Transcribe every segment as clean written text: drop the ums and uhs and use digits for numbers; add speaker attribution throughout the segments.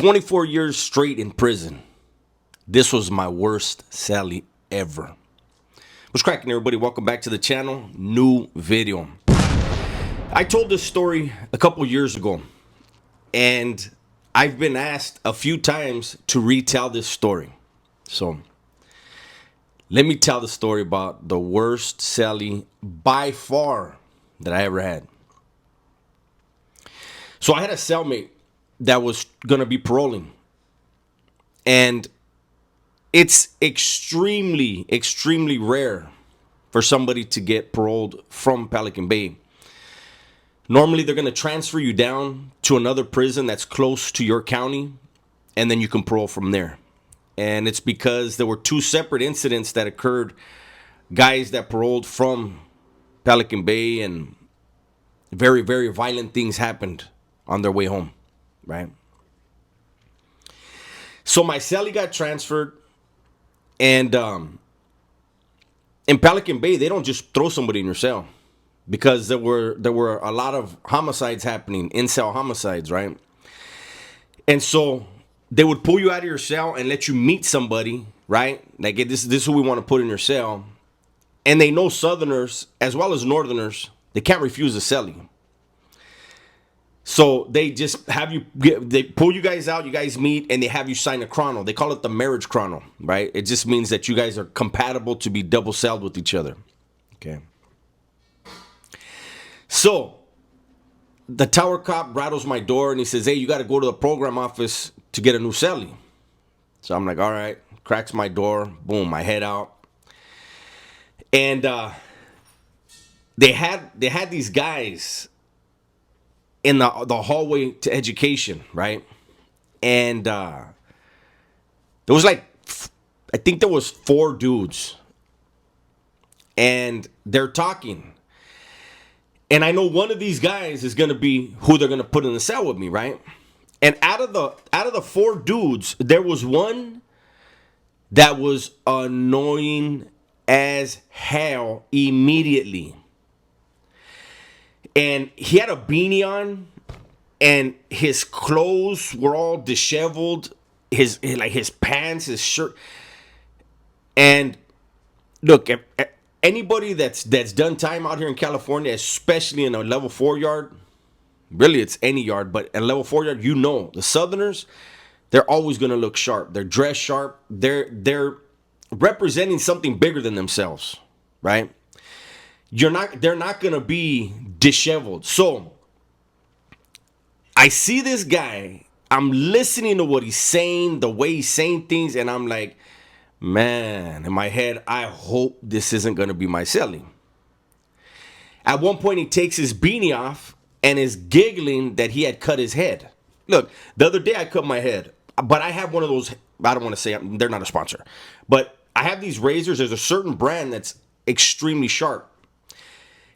Speaker 1: 24 years straight in prison. This was my worst Sally ever. What's cracking, everybody? Welcome back to the channel. New video. I told this story a couple years ago, and I've been asked a few times to retell this story. So let me tell the story about the worst Sally by far that I ever had. So I had a cellmate that was going to be paroling. And it's extremely, extremely rare for somebody to get paroled from Pelican Bay. Normally, they're going to transfer you down to another prison that's close to your county, and then you can parole from there. And it's because there were two separate incidents that occurred, guys that paroled from Pelican Bay, and very, very violent things happened on their way home, right? So my cellie got transferred, and in Pelican Bay, they don't just throw somebody in your cell, because there were a lot of homicides happening, in-cell homicides, right? And so they would pull you out of your cell and let you meet somebody, right? Like, this is who we want to put in your cell. And they know Southerners as well as Northerners, they can't refuse a cellie. So they just have you, they pull you guys out, you guys meet, and they have you sign a chrono. They call it the marriage chrono, right? It just means that you guys are compatible to be double celled with each other. Okay. So the tower cop rattles my door and he says, "Hey, you got to go to the program office to get a new cellie." So I'm like, all right, cracks my door, boom, I head out. And they had these guys in the hallway to education, right? And there was like, I think there was 4 dudes, and they're talking. And I know one of these guys is gonna be who they're gonna put in the cell with me, right? And out of the 4 dudes, there was one that was annoying as hell immediately. And he had a beanie on, and his clothes were all disheveled. His pants, his shirt. And look, if anybody that's done time out here in California, especially in a level 4 yard, really it's any yard, but a level 4 yard, you know, the Southerners, they're always gonna look sharp. They're dressed sharp. They're representing something bigger than themselves, right? They're not gonna be disheveled. So I see this guy, I'm listening to what he's saying, the way he's saying things, and I'm like, man, in my head, I hope this isn't gonna be my cellie. At one point, he takes his beanie off and is giggling that he had cut his head. Look, the other day I cut my head, but I have one of those, I don't want to say, they're not a sponsor, but I have these razors. There's a certain brand that's extremely sharp.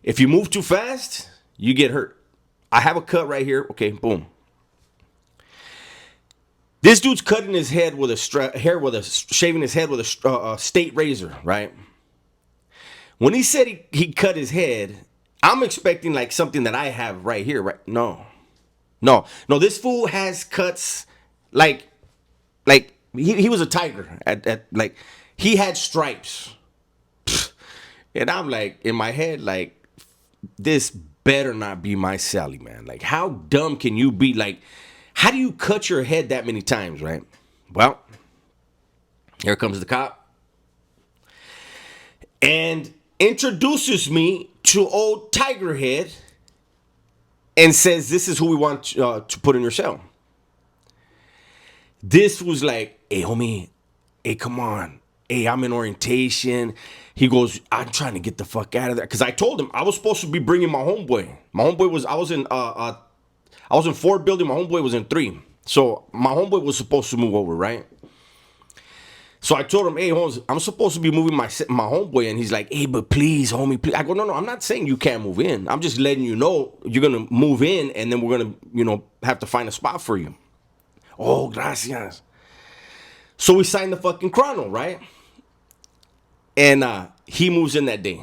Speaker 1: If you move too fast, you get hurt. I have a cut right here. Okay, boom. This dude's cutting his head with shaving his head with a state razor, right? When he said he cut his head, I'm expecting like something that I have right here, right? No. This fool has cuts like he was a tiger at like, he had stripes. And I'm like, in my head, like, this better not be my cellie, man. Like, how dumb can you be? Like, how do you cut your head that many times, right? Well, here comes the cop and introduces me to old Tiger Head and says, "This is who we want to put in your cell." This was like, "Hey, homie, hey, come on. Hey, I'm in orientation." He goes, "I'm trying to get the fuck out of there." Because I told him I was supposed to be bringing my homeboy. I was in 4 building. My homeboy was in 3. So my homeboy was supposed to move over, right? So I told him, "Hey, Holmes, I'm supposed to be moving my homeboy." And he's like, "Hey, but please, homie, please." I go, no, I'm not saying you can't move in. I'm just letting you know you're going to move in, and then we're going to, have to find a spot for you. "Oh, gracias." So we signed the fucking chrono, right? And he moves in that day.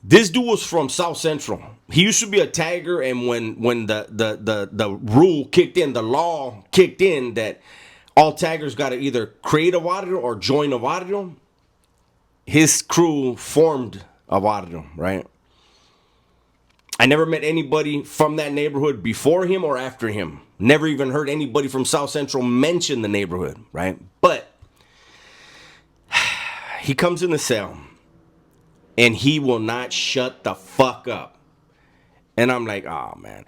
Speaker 1: This dude was from South Central. He used to be a tagger, and when the rule kicked in, the law kicked in that all taggers got to either create a barrio or join a barrio, his crew formed a barrio, right? I never met anybody from that neighborhood before him or after him. Never even heard anybody from South Central mention the neighborhood, right? But he comes in the cell, and he will not shut the fuck up. And I'm like, oh man.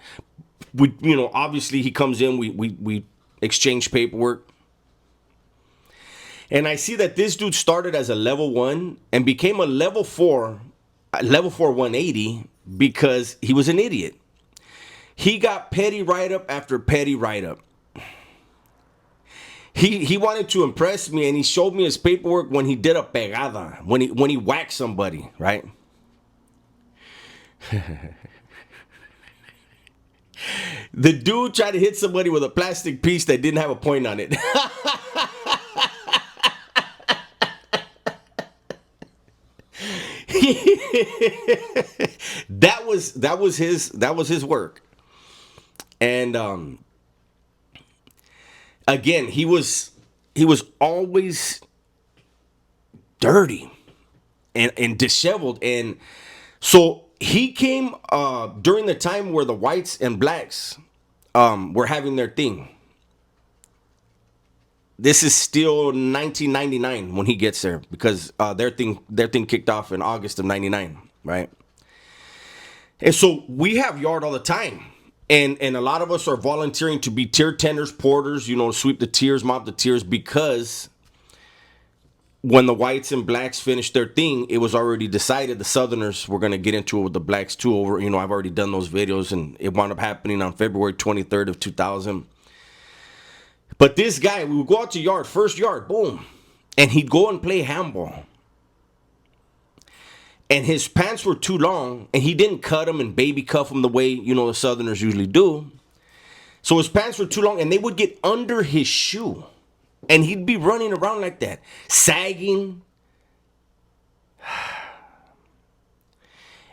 Speaker 1: We, obviously he comes in, we exchange paperwork. And I see that this dude started as a level 1 and became a level 4 180 because he was an idiot. He got petty write-up after petty write-up. He wanted to impress me, and he showed me his paperwork when he did a pegada, when he whacked somebody, right? The dude tried to hit somebody with a plastic piece that didn't have a point on it. that was his work. And again, he was always dirty and disheveled. And so he came during the time where the whites and blacks were having their thing. This is still 1999 when he gets there, because their thing kicked off in August of 99, right? And so we have yard all the time. And a lot of us are volunteering to be tier tenders, porters, sweep the tiers, mop the tiers, because when the whites and blacks finished their thing, it was already decided the Southerners were going to get into it with the blacks too. I've already done those videos, and it wound up happening on February 23rd of 2000. But this guy, we would go out to yard, first yard, boom, and he'd go and play handball. And his pants were too long, and he didn't cut them and baby cuff them the way, the Southerners usually do. So his pants were too long, and they would get under his shoe. And he'd be running around like that, sagging.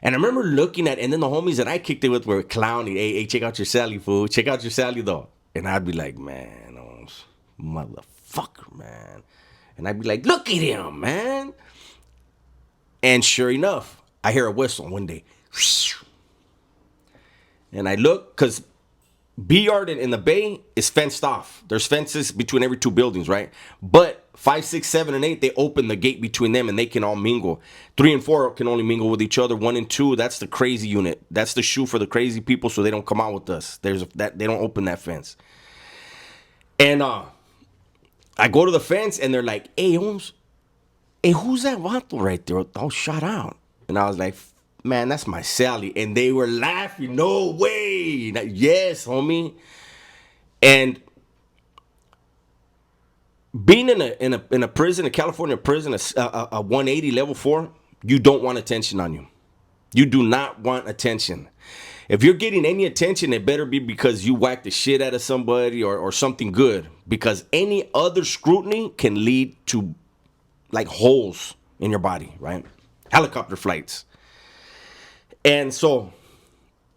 Speaker 1: And I remember looking at, and then the homies that I kicked it with were clowning. Hey, check out your Sally, fool. Check out your Sally, though. And I'd be like, man, motherfucker, man. And I'd be like, look at him, man. And sure enough, I hear a whistle one day. And I look, because B Yard in the Bay is fenced off. There's fences between every two buildings, right? But 5, 6, 7, and 8, they open the gate between them, and they can all mingle. 3 and 4 can only mingle with each other. 1 and 2, that's the crazy unit. That's the shoe for the crazy people, so they don't come out with us. They don't open that fence. And I go to the fence, and they're like, hey, Holmes, hey, who's that vato right there all shot out? And I was like, man, that's my Sally. And they were laughing. No way. Yes, homie. And being in a prison, a California prison, a 180 level 4, you don't want attention on you. You do not want attention. If you're getting any attention, it better be because you whacked the shit out of somebody or something good. Because any other scrutiny can lead to like holes in your body, right? Helicopter flights. And so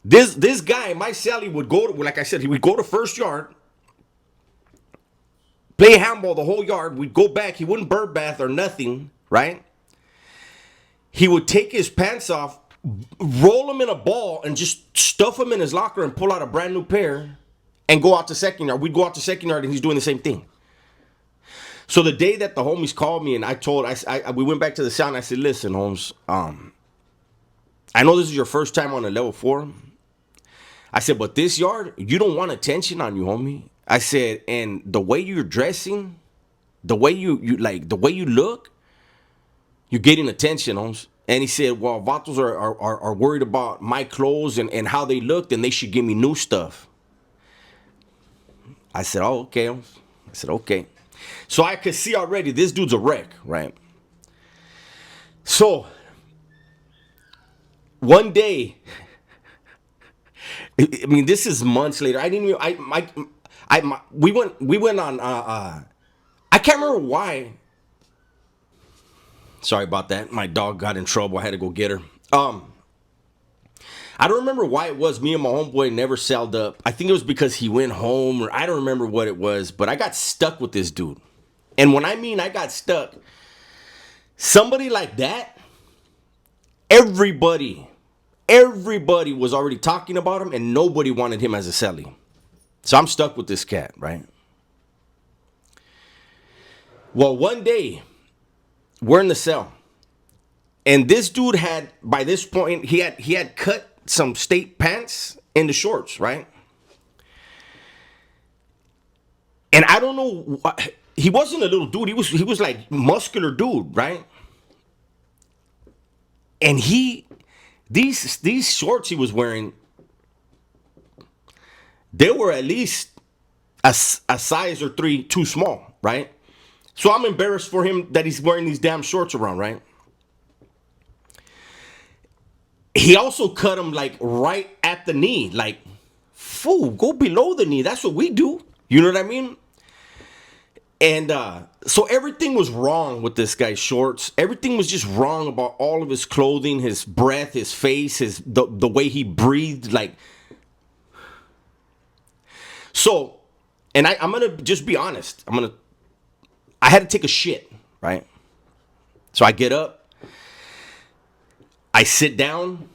Speaker 1: this guy, my Sally, would go to, like I said, he would go to first yard, play handball the whole yard. We'd go back. He wouldn't bird bath or nothing, right? He would take his pants off, roll them in a ball, and just stuff them in his locker and pull out a brand new pair and go out to second yard. We'd go out to second yard, and he's doing the same thing. So the day that the homies called me, and we went back to the sound, I said, listen, Holmes, I know this is your first time on a level 4. I said, but this yard, you don't want attention on you, homie. I said, and the way you're dressing, the way the way you look, you're getting attention, Holmes. And he said, well, vatos are worried about my clothes and how they looked, and they should give me new stuff. I said, oh, okay, Holmes. I said, okay. So I could see already this dude's a wreck, right? So one day, I mean, this is months later. I didn't even. We went on. I can't remember why. Sorry about that. My dog got in trouble. I had to go get her. I don't remember why it was me and my homeboy never celled up. I think it was because he went home, or I don't remember what it was, but I got stuck with this dude. And when I mean I got stuck, somebody like that, everybody was already talking about him, and nobody wanted him as a cellie. So I'm stuck with this cat, right? Well, one day, we're in the cell. And this dude had, by this point, he had cut some state pants into shorts, right? And I don't know, he wasn't a little dude. He was like muscular dude, right? And these shorts he was wearing, they were at least a size or three too small, right? So I'm embarrassed for him that he's wearing these damn shorts around, right? He also cut him like right at the knee. Like, fool, go below the knee. That's what we do. You know what I mean? And so everything was wrong with this guy's shorts. Everything was just wrong about all of his clothing, his breath, his face, the way he breathed. Like, so, and I'm gonna just be honest. I had to take a shit, right? So I get up, I sit down,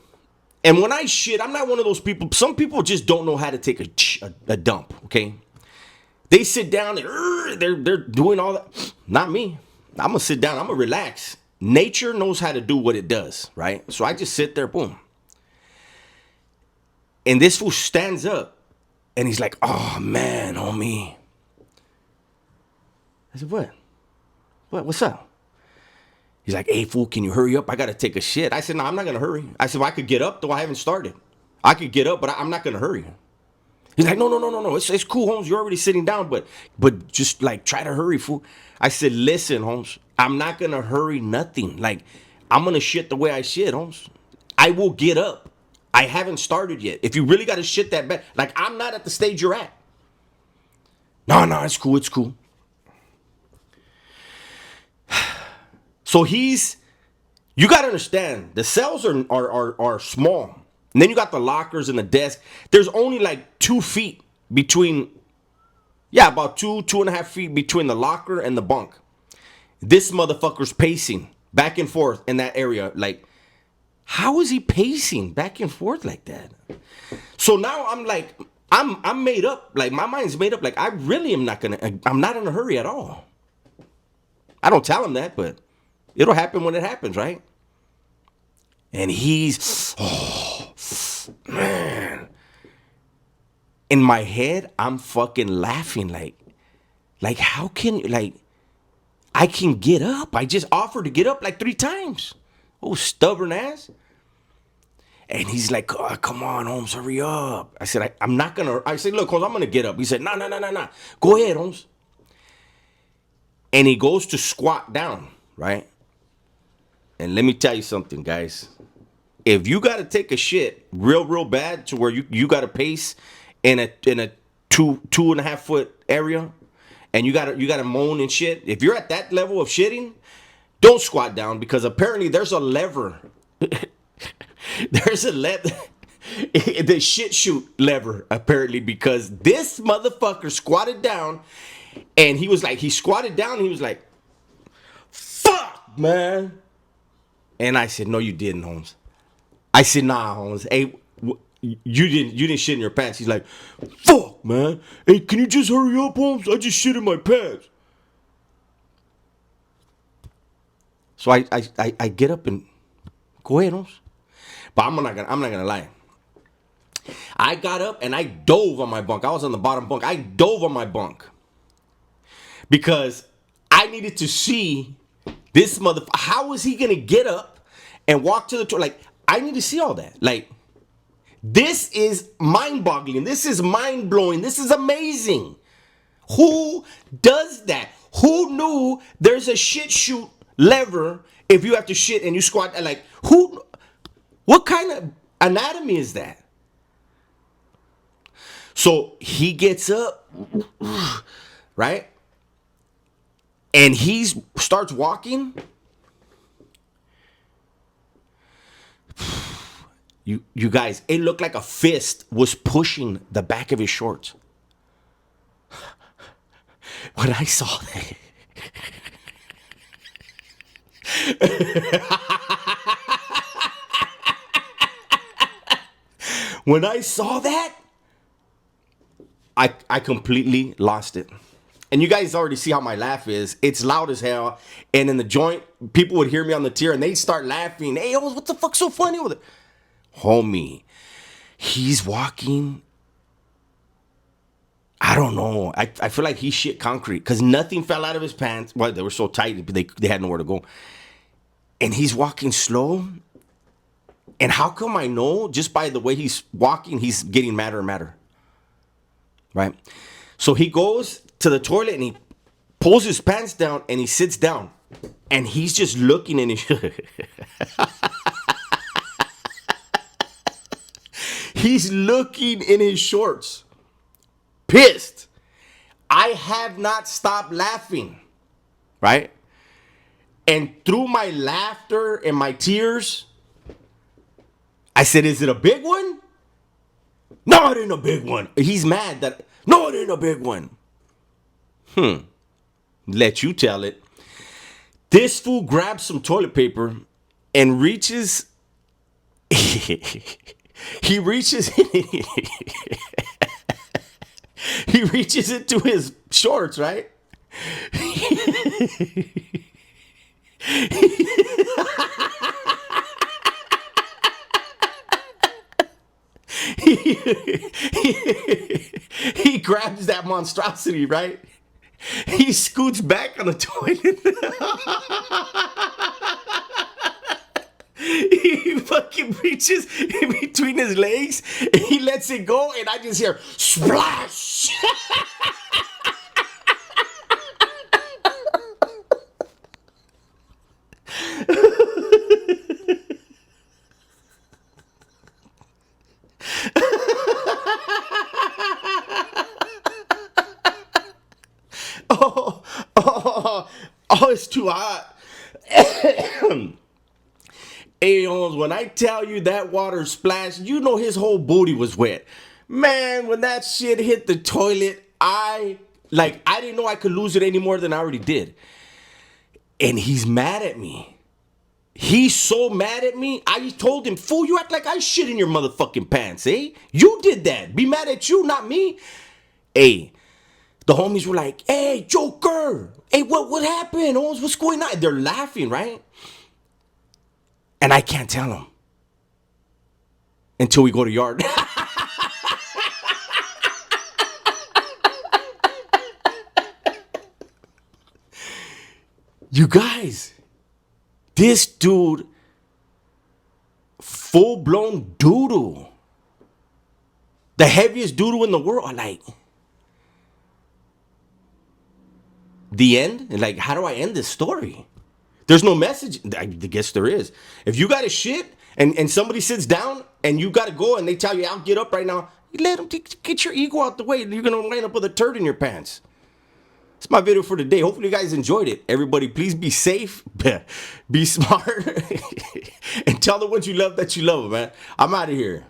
Speaker 1: and when I shit, I'm not one of those people. Some people just don't know how to take a dump, okay? They sit down, and they're doing all that. Not me. I'm going to sit down. I'm going to relax. Nature knows how to do what it does, right? So I just sit there, boom. And this fool stands up, and he's like, oh, man, homie. I said, what? What's up? He's like, hey, fool, can you hurry up? I got to take a shit. I said, no, I'm not going to hurry. I said, well, I could get up, though I haven't started. I could get up, but I'm not going to hurry. He's like, no. It's cool, Holmes. You're already sitting down, but just like try to hurry, fool. I said, listen, Holmes, I'm not going to hurry nothing. Like, I'm going to shit the way I shit, Holmes. I will get up. I haven't started yet. If you really got to shit that bad, like, I'm not at the stage you're at. No, it's cool. So you got to understand, the cells are small. And then you got the lockers and the desk. There's only like 2 feet between, about 2.5 feet between the locker and the bunk. This motherfucker's pacing back and forth in that area. Like, how is he pacing back and forth like that? So now I'm like, I'm made up. Like, my mind's made up. Like, I really am I'm not in a hurry at all. I don't tell him that, but it'll happen when it happens, right? And he's, man. In my head, I'm fucking laughing. Like how can, like, I can get up. I just offered to get up like 3 times. Oh, stubborn ass. And he's like, oh, come on, Holmes, hurry up. I said, I'm not going to. I said, look, Holmes, I'm going to get up. He said, no. Go ahead, Holmes. And he goes to squat down, right? And let me tell you something, guys. If you got to take a shit real bad to where you got to pace in a 2.5 foot area, and you got to moan and shit. If you're at that level of shitting, don't squat down, because apparently there's a lever. There's a lever. The shit chute lever, apparently, because this motherfucker squatted down, and he squatted down, and he was like, fuck, man. And I said, no, you didn't, Holmes. I said, nah, Holmes. Hey, you didn't shit in your pants. He's like, fuck, man. Hey, can you just hurry up, Holmes? I just shit in my pants. So I get up and go ahead, Holmes. But I'm not gonna lie. I got up and I dove on my bunk. I was on the bottom bunk. I dove on my bunk because I needed to see this motherfucker. How is he gonna get up and walk to the toilet? Like, I need to see all that. Like, this is mind-boggling. This is mind-blowing. This is amazing. Who does that? Who knew there's a shit chute lever if you have to shit and you squat? Like, who? What kind of anatomy is that? So he gets up, right? And he starts walking. You guys, it looked like a fist was pushing the back of his shorts. When I saw that, when I saw that, I completely lost it. And you guys already see how my laugh is. It's loud as hell. And in the joint, people would hear me on the tier and they'd start laughing. Hey, what the fuck's so funny with it? Homie, he's walking. I don't know. I feel like he shit concrete because nothing fell out of his pants. Well, they were so tight, they had nowhere to go. And he's walking slow. And how come I know? Just by the way he's walking, he's getting madder and madder. Right? So he goes to the toilet and he pulls his pants down and he sits down. And he's just looking in his... He's looking in his shorts. Pissed. I have not stopped laughing. Right? And through my laughter and my tears, I said, is it a big one? No, it ain't a big one. He's mad that, no, it ain't a big one. Let you tell it. This fool grabs some toilet paper and reaches, he reaches into his shorts, right? He grabs that monstrosity, right? He scoots back on the toilet. He fucking reaches in between his legs and he lets it go, and I just hear splash. Oh, it's too hot. Hey, Holmes, when I tell you that water splashed, you know his whole booty was wet. Man, when that shit hit the toilet, I didn't know I could lose it any more than I already did. And he's mad at me. He's so mad at me. I told him, fool, you act like I shit in your motherfucking pants, eh? You did that. Be mad at you, not me. Hey, the homies were like, hey, Joker. Hey, what happened? Holmes, what's going on? They're laughing, right? And I can't tell them until we go to yard. You guys, this dude, full-blown doodoo. The heaviest doodoo in the world. I'm like, the end? Like, how do I end this story? There's no message. I guess there is. If you got to shit and somebody sits down and you got to go and they tell you, I'll get up right now, you let them get your ego out the way. You're going to wind up with a turd in your pants. That's my video for today. Hopefully you guys enjoyed it. Everybody, please be safe, be smart, and tell the ones you love that you love them, man. I'm out of here.